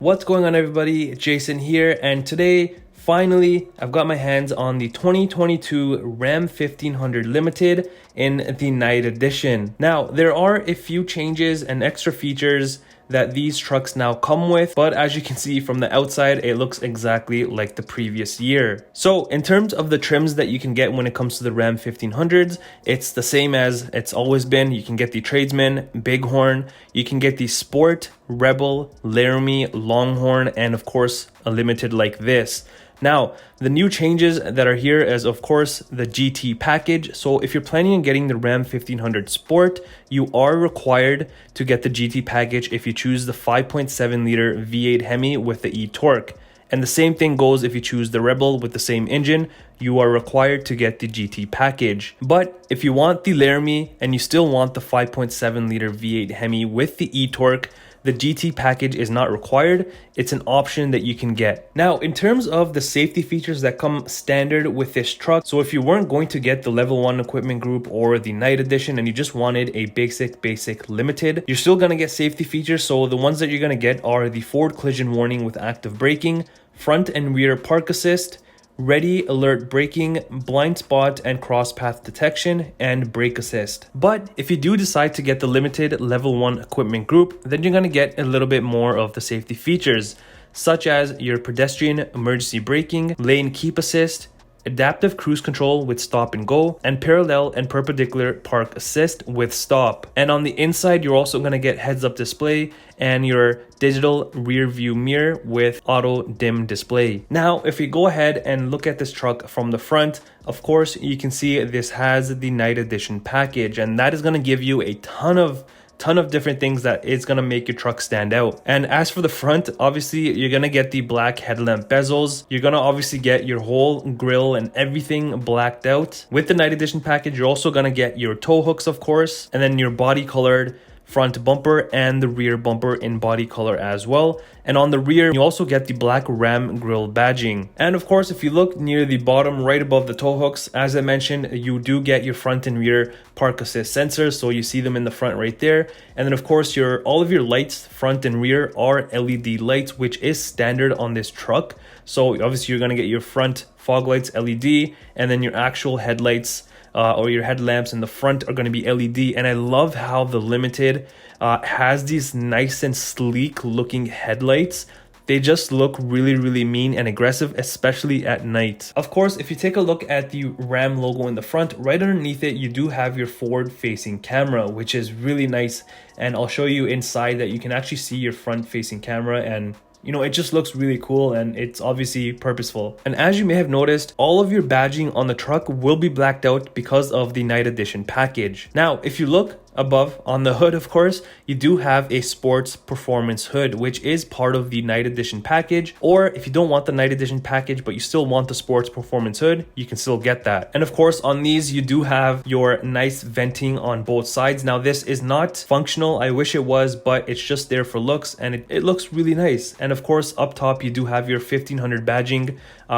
What's going on, everybody? Jason here, and today finally I've got my hands on the 2022 Ram 1500 Limited in the night edition. Now there are a few changes and extra features that these trucks now come with, but as you can see from the outside, it looks exactly like the previous year. So in terms of the trims that you can get when it comes to the Ram 1500s, it's the same as it's always been. You can get the Tradesman, BigHorn, you can get the Sport, Rebel, Laramie, Longhorn, and of course a Limited like this. Now, the new changes that are here is, of course, the GT package. So if you're planning on getting the Ram 1500 Sport, you are required to get the GT package if you choose the 5.7 liter V8 Hemi with the e-torque. And the same thing goes if you choose the Rebel with the same engine, you are required to get the GT package. But if you want the Laramie and you still want the 5.7 liter V8 Hemi with the e-torque, the GT package is not required. It's an option that you can get. Now, in terms of the safety features that come standard with this truck, so if you weren't going to get the level 1 equipment group or the night edition and you just wanted a basic limited, you're still going to get safety features. So the ones that you're going to get are the forward collision warning with active braking, front and rear park assist, ready alert braking, blind spot and cross path detection, and brake assist. But if you do decide to get the limited level 1 equipment group, then you're going to get a little bit more of the safety features, such as your pedestrian emergency braking, lane keep assist, adaptive cruise control with stop and go, and parallel and perpendicular park assist with stop. And on the inside, you're also going to get heads up display and your digital rear view mirror with auto dim display. Now, if we go ahead and look at this truck from the front, of course, you can see this has the night edition package, and that is going to give you a ton of different things that is going to make your truck stand out. And as for the front, obviously you're going to get the black headlamp bezels. You're going to obviously get your whole grille and everything blacked out. With the night edition package, you're also going to get your tow hooks, of course, and then your body colored front bumper and the rear bumper in body color as well. And on the rear, you also get the black Ram grille badging. And of course, if you look near the bottom right above the tow hooks, as I mentioned, you do get your front and rear park assist sensors. So you see them in the front right there. And then of course, all of your lights, front and rear, are LED lights, which is standard on this truck. So obviously you're gonna get your front fog lights LED, and then your actual headlights or your headlamps in the front are going to be LED. And I love how the Limited has these nice and sleek looking headlights. They just look really mean and aggressive, especially at night. Of course, if you take a look at the Ram logo in the front, right underneath it, you do have your forward facing camera, which is really nice. And I'll show you inside that you can actually see your front facing camera, and you know, it just looks really cool, and it's obviously purposeful. And as you may have noticed, all of your badging on the truck will be blacked out because of the night edition package. Now, if you look above on the hood, of course, you do have a sports performance hood, which is part of the night edition package. Or if you don't want the night edition package, but you still want the sports performance hood, you can still get that. And of course, on these, you do have your nice venting on both sides. Now, this is not functional. I wish it was, but it's just there for looks, and it looks really nice. And of course, up top, you do have your 1500 badging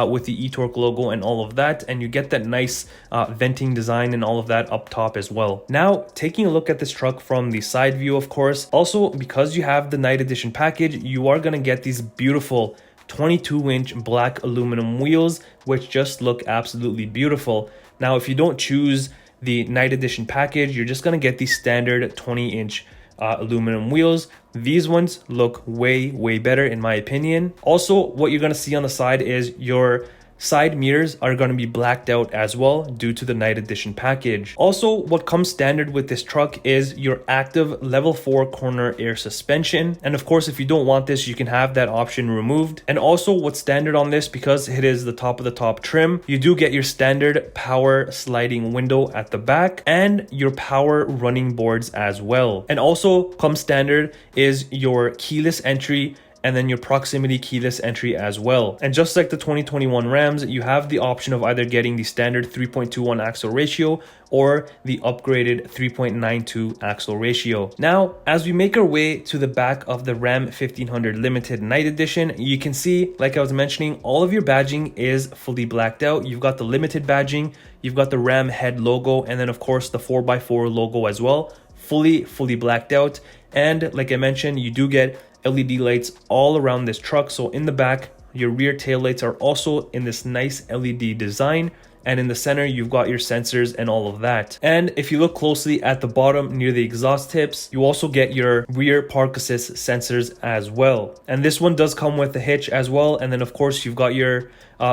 with the e-torque logo and all of that. And you get that nice venting design and all of that up top as well. Now, taking a look at this truck from the side view, of course, also because you have the night edition package, you are going to get these beautiful 22-inch black aluminum wheels, which just look absolutely beautiful. Now, if you don't choose the night edition package, you're just going to get the standard 20-inch aluminum wheels. These ones look way better in my opinion. Also, what you're going to see on the side is your side mirrors are going to be blacked out as well due to the night edition package. Also, what comes standard with this truck is your active level 4 corner air suspension. And of course, if you don't want this, you can have that option removed. And also what's standard on this, because it is the top of the top trim, you do get your standard power sliding window at the back and your power running boards as well. And also comes standard is your keyless entry and then your proximity keyless entry as well. And just like the 2021 Rams, you have the option of either getting the standard 3.21 axle ratio or the upgraded 3.92 axle ratio. Now, as we make our way to the back of the Ram 1500 Limited Night Edition, you can see, like I was mentioning, all of your badging is fully blacked out. You've got the Limited badging, you've got the Ram head logo, and then of course the 4x4 logo as well, fully blacked out. And like I mentioned, you do get LED lights all around this truck. So in the back, your rear taillights are also in this nice LED design. And in the center, you've got your sensors and all of that. And if you look closely at the bottom near the exhaust tips, you also get your rear park assist sensors as well. And this one does come with a hitch as well. And then of course, you've got your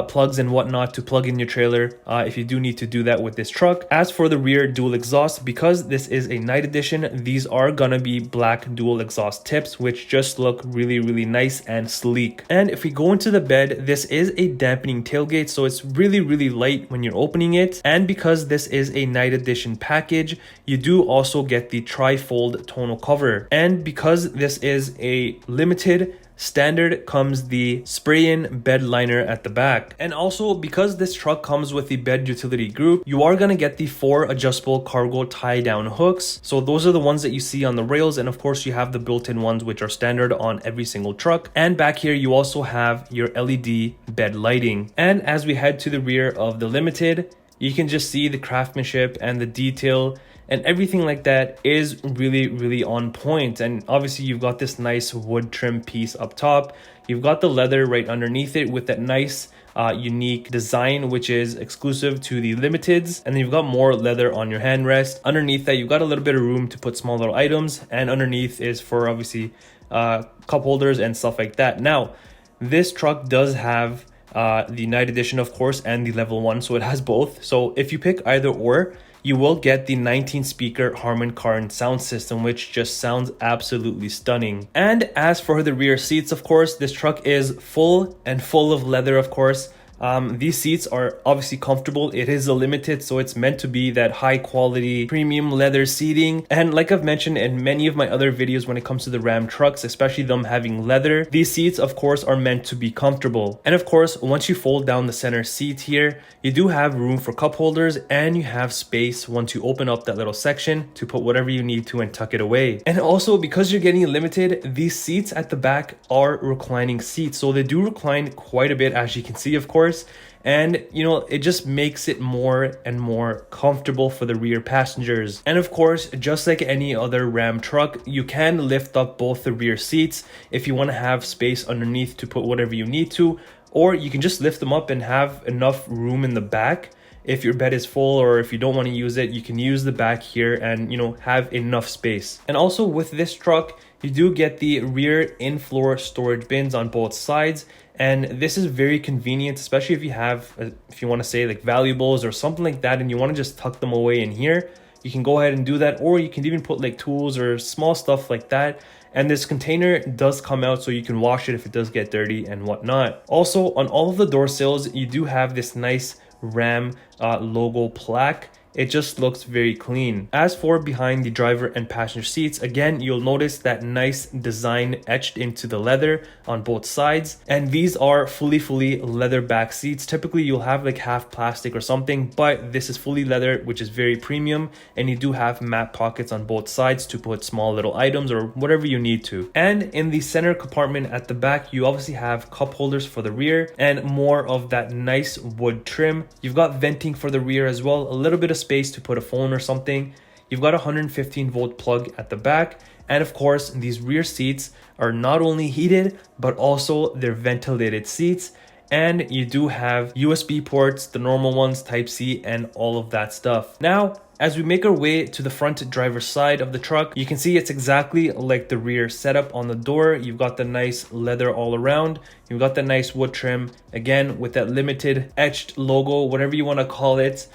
plugs and whatnot to plug in your trailer if you do need to do that with this truck. As for the rear dual exhaust, because this is a night edition, these are gonna be black dual exhaust tips, which just look really, really nice and sleek. And if we go into the bed, this is a dampening tailgate, so it's really, really light when you're opening it. And because this is a night edition package, you do also get the tri-fold tonal cover. And because this is a limited, standard comes the spray-in bed liner at the back. And also because this truck comes with the bed utility group, you are going to get the 4 adjustable cargo tie down hooks. So those are the ones that you see on the rails, and of course you have the built-in ones which are standard on every single truck. And back here you also have your LED bed lighting. And as we head to the rear of the Limited, you can just see the craftsmanship and the detail and everything like that is really, really on point. And obviously you've got this nice wood trim piece up top. You've got the leather right underneath it with that nice unique design, which is exclusive to the Limiteds. And then you've got more leather on your handrest. Underneath that, you've got a little bit of room to put small little items. And underneath is for obviously cup holders and stuff like that. Now, this truck does have the night edition, of course, and the level 1. So it has both. So if you pick either or, you will get the 19 speaker Harman Kardon sound system, which just sounds absolutely stunning. And as for the rear seats, of course, this truck is full of leather, of course. These seats are obviously comfortable. It is a Limited, so it's meant to be that high quality premium leather seating. And like I've mentioned in many of my other videos when it comes to the Ram trucks, especially them having leather, these seats of course are meant to be comfortable. And of course, once you fold down the center seat here, you do have room for cup holders, and you have space once you open up that little section to put whatever you need to and tuck it away. And also, because you're getting Limited, these seats at the back are reclining seats, so they do recline quite a bit, as you can see, of course. And you know, it just makes it more and more comfortable for the rear passengers. And of course, just like any other Ram truck, you can lift up both the rear seats if you want to have space underneath to put whatever you need to, or you can just lift them up and have enough room in the back. If your bed is full, or if you don't want to use it, you can use the back here and, you know, have enough space. And also with this truck, you do get the rear in-floor storage bins on both sides. And this is very convenient, especially if you have, if you want to say like valuables or something like that, and you want to just tuck them away in here, you can go ahead and do that. Or you can even put like tools or small stuff like that. And this container does come out so you can wash it if it does get dirty and whatnot. Also, on all of the door sills, you do have this nice Ram logo plaque. It just looks very clean. As for behind the driver and passenger seats, again, you'll notice that nice design etched into the leather on both sides. And these are fully leather back seats. Typically, you'll have like half plastic or something, but this is fully leather, which is very premium. And you do have matte pockets on both sides to put small little items or whatever you need to. And in the center compartment at the back, you obviously have cup holders for the rear and more of that nice wood trim. You've got venting for the rear as well, a little bit of space to put a phone or something. You've got a 115 volt plug at the back, and of course these rear seats are not only heated but also they're ventilated seats. And you do have USB ports, the normal ones, Type-C, and all of that stuff. Now, as we make our way to the front driver's side of the truck, you can see it's exactly like the rear setup on the door. You've got the nice leather all around. You've got the nice wood trim, again, with that Limited etched logo, whatever you want to call it,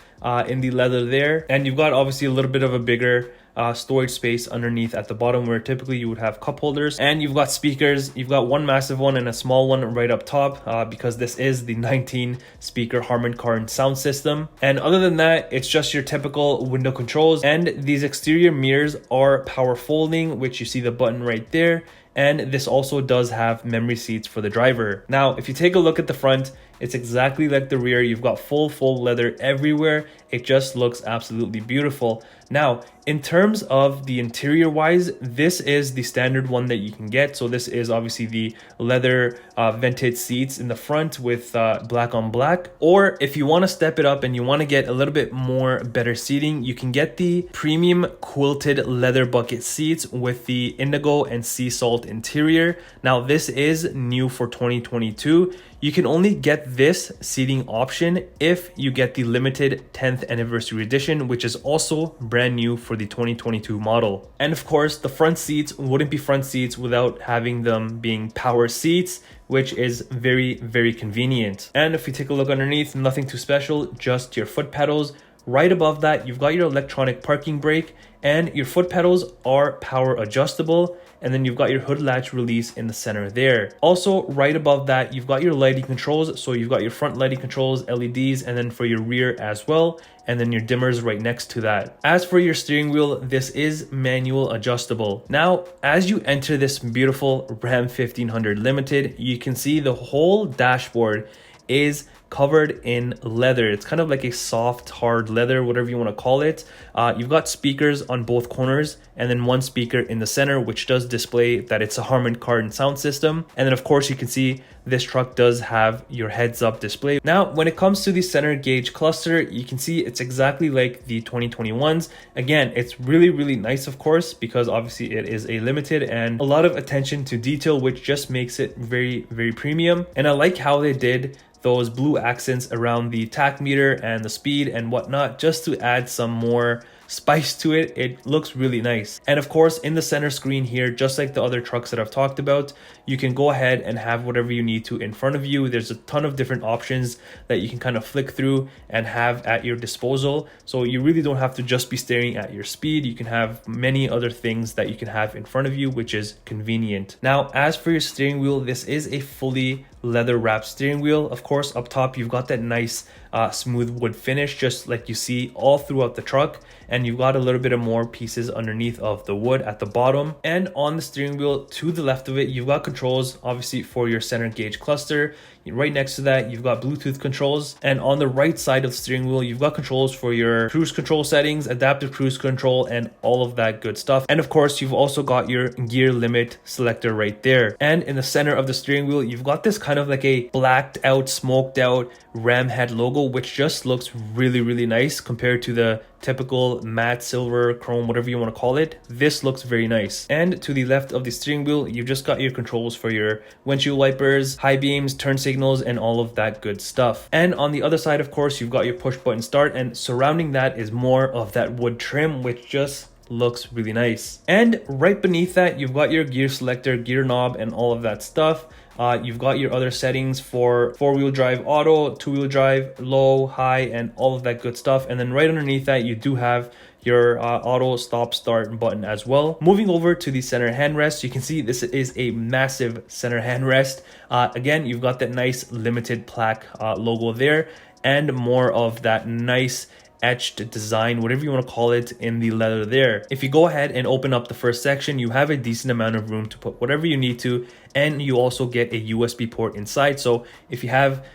in the leather there. And you've got obviously a little bit of a bigger storage space underneath at the bottom, where typically you would have cup holders. And you've got speakers. You've got one massive one and a small one right up top, because this is the 19 speaker Harman Kardon sound system. And other than that, it's just your typical window controls. And these exterior mirrors are power folding, which you see the button right there. And this also does have memory seats for the driver. Now, if you take a look at the front, It's exactly like the rear. You've got full leather everywhere. It just looks absolutely beautiful. Now, in terms of the interior wise, this is the standard one that you can get. So this is obviously the leather vented seats in the front with black on black. Or if you want to step it up and you want to get a little bit more better seating, you can get the premium quilted leather bucket seats with the indigo and sea salt interior. Now this is new for 2022. You can only get this seating option if you get the limited 10th anniversary edition, which is also brand new for the 2022 model. And of course, the front seats wouldn't be front seats without having them being power seats, which is very convenient. And if you take a look underneath, nothing too special, just your foot pedals. Right above that, you've got your electronic parking brake, and your foot pedals are power adjustable. And then you've got your hood latch release in the center there. Also, right above that, you've got your lighting controls. So you've got your front lighting controls, LEDs, and then for your rear as well. And then your dimmers right next to that. As for your steering wheel, this is manual adjustable. Now, as you enter this beautiful Ram 1500 Limited, you can see the whole dashboard is covered in leather. It's kind of like a soft, hard leather, whatever you want to call it. You've got speakers on both corners and then one speaker in the center, which does display that it's a Harman Kardon sound system. And then of course you can see this truck does have your heads up display. Now, when it comes to the center gauge cluster, you can see it's exactly like the 2021s. Again, it's really nice, of course, because obviously it is a limited and a lot of attention to detail, which just makes it very premium. And I like how they did those blue accents around the tach meter and the speed and whatnot, just to add some more spice to it. It looks really nice. And of course, in the center screen here, just like the other trucks that I've talked about, you can go ahead and have whatever you need to in front of you. There's a ton of different options that you can kind of flick through and have at your disposal. So you really don't have to just be staring at your speed. You can have many other things that you can have in front of you, which is convenient. Now, as for your steering wheel, this is a fully leather wrapped steering wheel. Of course, up top, you've got that nice smooth wood finish, just like you see all throughout the truck. And you've got a little bit of more pieces underneath of the wood at the bottom. And on the steering wheel to the left of it, you've got controls, obviously, for your center gauge cluster. Right next to that, you've got Bluetooth controls. And on the right side of the steering wheel, you've got controls for your cruise control settings, adaptive cruise control, and all of that good stuff. And of course, you've also got your gear limit selector right there. And in the center of the steering wheel, you've got this kind of like a blacked out, smoked out Ram head logo, which just looks really nice compared to the typical matte silver, chrome, whatever you want to call it. This looks very nice. And to the left of the steering wheel, you've just got your controls for your windshield wipers, high beams, turn signals, and all of that good stuff. And on the other side, of course, you've got your push button start, and surrounding that is more of that wood trim, which just looks really nice. And right beneath that, you've got your gear selector, gear knob, and all of that stuff. You've got your other settings for four-wheel drive auto, two-wheel drive, low, high, and all of that good stuff. And then right underneath that, you do have your auto stop start button as well. Moving over to the center handrest, you can see this is a massive center handrest. Again, you've got that nice limited plaque logo there, and more of that nice etched design, whatever you want to call it, in the leather there. If you go ahead and open up the first section, you have a decent amount of room to put whatever you need to, and you also get a USB port inside. So if you have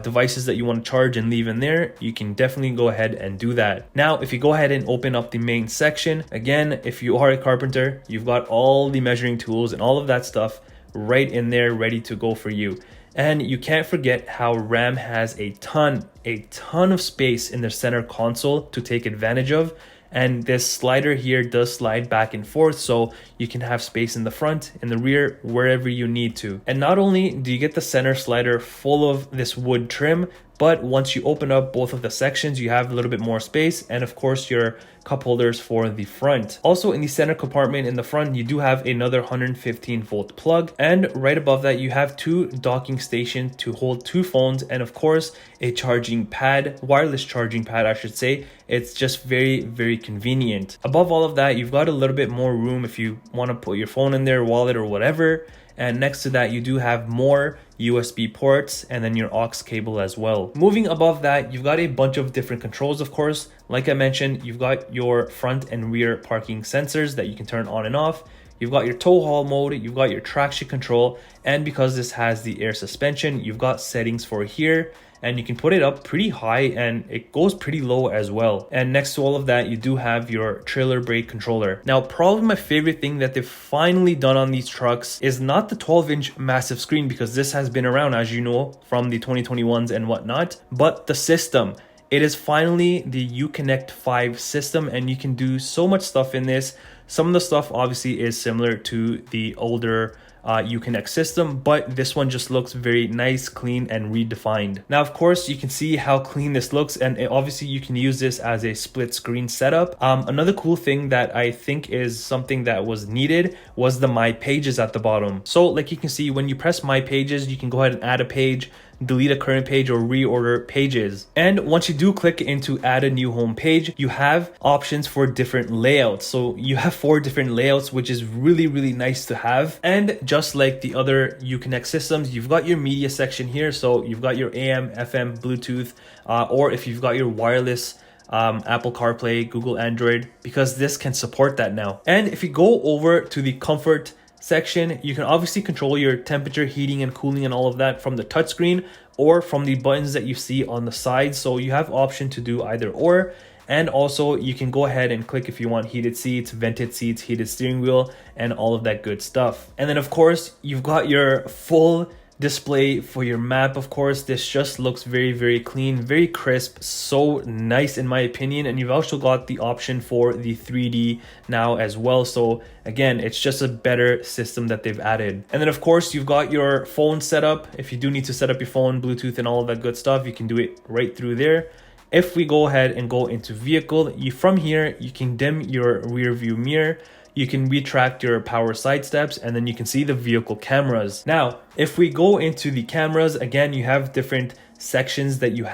devices that you want to charge and leave in there, you can definitely go ahead and do that. Now, if you go ahead and open up the main section, again, if you are a carpenter, you've got all the measuring tools and all of that stuff right in there ready to go for you. And you can't forget how Ram has a ton of space in their center console to take advantage of. And this slider here does slide back and forth, so you can have space in the front, in the rear, wherever you need to. And not only do you get the center slider full of this wood trim, but once you open up both of the sections, you have a little bit more space, and of course your cup holders for the front. Also in the center compartment in the front, you do have another 115 volt plug, and right above that you have two docking stations to hold two phones, and of course a charging pad, wireless charging pad I should say. It's just very convenient. Above all of that, you've got a little bit more room if you want to put your phone in there, wallet, or whatever. And next to that, you do have more USB ports and then your aux cable as well. Moving above that, you've got a bunch of different controls, of course. Like I mentioned, you've got your front and rear parking sensors that you can turn on and off. you've got your tow haul mode, you've got your traction control, and because this has the air suspension, you've got settings for here, and you can put it up pretty high and it goes pretty low as well. And next to all of that, you do have your trailer brake controller. Now, probably my favorite thing that they've finally done on these trucks is not the 12-inch massive screen, because this has been around, as you know, from the 2021s and whatnot, but the system. It is finally the Uconnect 5 system, and you can do so much stuff in this. Some of the stuff obviously is similar to the older Uconnect system, but this one just looks very nice, clean, and redefined. Now, of course, you can see how clean this looks, and obviously you can use this as a split screen setup. Another cool thing that I think is something that was needed was the My Pages at the bottom. So like you can see, when you press My Pages, you can go ahead and add a page, delete a current page, or reorder pages. And once you do click into add a new home page, you have options for different layouts. So you have 4 different layouts, which is really nice to have. And just like the other Uconnect systems, you've got your media section here. So you've got your AM, FM, Bluetooth, or if you've got your wireless Apple CarPlay, Google Android, because this can support that now. And if you go over to the comfort section, you can obviously control your temperature, heating and cooling and all of that from the touchscreen or from the buttons that you see on the side. So you have option to do either or. And also you can go ahead and click if you want heated seats, vented seats, heated steering wheel, and all of that good stuff. And then of course you've got your full display for your map. Of course, this just looks very clean, very crisp, so nice in my opinion. And you've also got the option for the 3D now as well. So again, it's just a better system that they've added. And then of course you've got your phone setup. If you do need to set up your phone, Bluetooth and all of that good stuff, you can do it right through there. If we go ahead and go into vehicle, from here you can dim your rear view mirror, you can retract your power side steps, and then you can see the vehicle cameras. Now, if we go into the cameras, again, you have different sections that you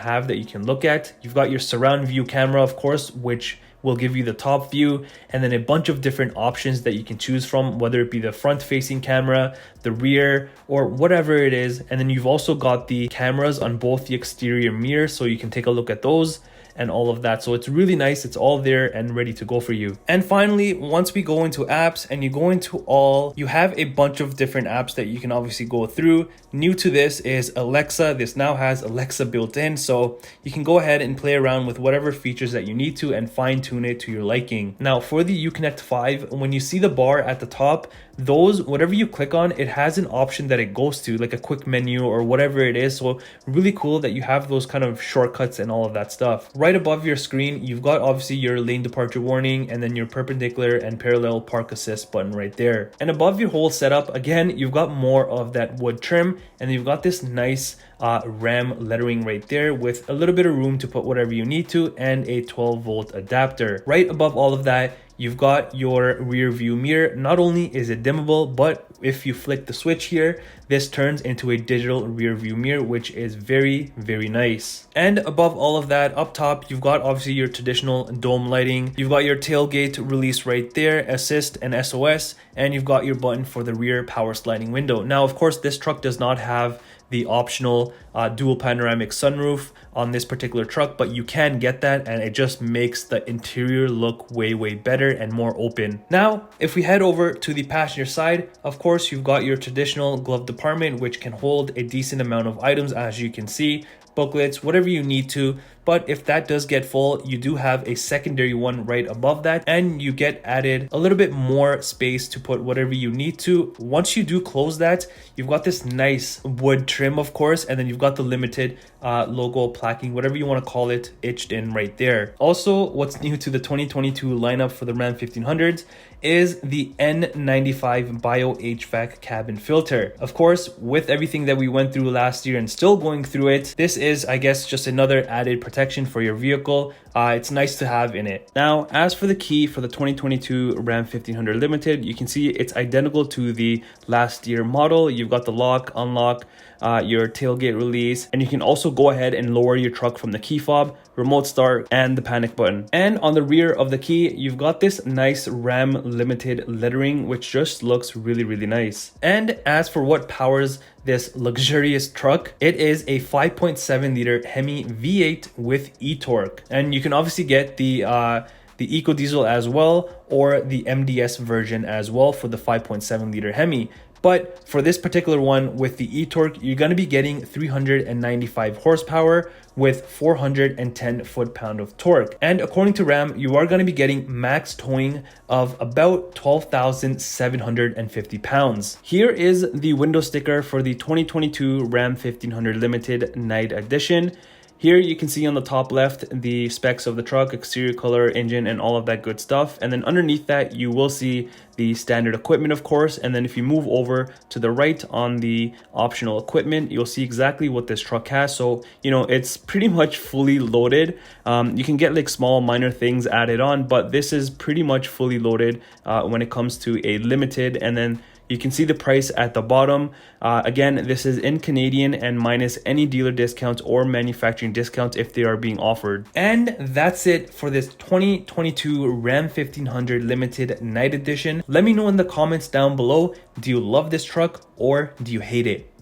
can look at. You've got your surround view camera, of course, which will give you the top view, and then a bunch of different options that you can choose from, whether it be the front facing camera, the rear, or whatever it is. And then you've also got the cameras on both the exterior mirrors, so you can take a look at those and all of that. So it's really nice. It's all there and ready to go for you. And finally, once we go into apps and you go into all, you have a bunch of different apps that you can obviously go through. New to this is Alexa. This now has Alexa built in, so you can go ahead and play around with whatever features that you need to and fine tune it to your liking. Now for the Uconnect 5, when you see the bar at the top, those, whatever you click on, it has an option that it goes to, like a quick menu or whatever it is. So really cool that you have those kind of shortcuts and all of that stuff. Right above your screen, you've got obviously your lane departure warning and then your perpendicular and parallel park assist button right there. And above your whole setup, again, you've got more of that wood trim, and you've got this nice Ram lettering right there with a little bit of room to put whatever you need to, and a 12-volt adapter. Right above all of that, you've got your rear view mirror. Not only is it dimmable, but if you flick the switch here, this turns into a digital rear view mirror, which is very nice. And above all of that, up top, you've got obviously your traditional dome lighting. You've got your tailgate release right there, assist and SOS, and you've got your button for the rear power sliding window. Now, of course, this truck does not have the optional dual panoramic sunroof on this particular truck, but you can get that, and it just makes the interior look way better and more open. Now, if we head over to the passenger side, of course, you've got your traditional glove compartment, which can hold a decent amount of items, as you can see, booklets, whatever you need to. But if that does get full, you do have a secondary one right above that, and you get added a little bit more space to put whatever you need to. Once you do close that, you've got this nice wood trim, of course, and then you've got the Limited logo, plaquing, whatever you want to call it, etched in right there. Also, what's new to the 2022 lineup for the Ram 1500s is the N95 Bio HVAC cabin filter. Of course, with everything that we went through last year and still going through it, this is, I guess, just another added protection for your vehicle. It's nice to have in it. Now, as for the key for the 2022 Ram 1500 Limited, you can see it's identical to the last year model. You've got the lock, unlock, your tailgate release, and you can also go ahead and lower your truck from the key fob, remote start, and the panic button. And on the rear of the key, you've got this nice Ram Limited lettering, which just looks really nice. And as for what powers this luxurious truck, it is a 5.7 liter Hemi V8 with e-torque. And you can obviously get the the EcoDiesel as well, or the MDS version as well for the 5.7 liter Hemi. But for this particular one with the e-torque, you're going to be getting 395 horsepower with 410 foot-pound of torque. And according to Ram, you are going to be getting max towing of about 12,750 pounds. Here is the window sticker for the 2022 Ram 1500 Limited Night Edition. Here you can see on the top left the specs of the truck, exterior color, engine, and all of that good stuff. And then underneath that, you will see the standard equipment, of course. And then if you move over to the right on the optional equipment, you'll see exactly what this truck has. So, you know, it's pretty much fully loaded. You can get like small minor things added on, but this is pretty much fully loaded when it comes to a limited. And then you can see the price at the bottom. Again, this is in Canadian and minus any dealer discounts or manufacturing discounts if they are being offered. And that's it for this 2022 Ram 1500 Limited Night Edition. Let me know in the comments down below, do you love this truck or do you hate it?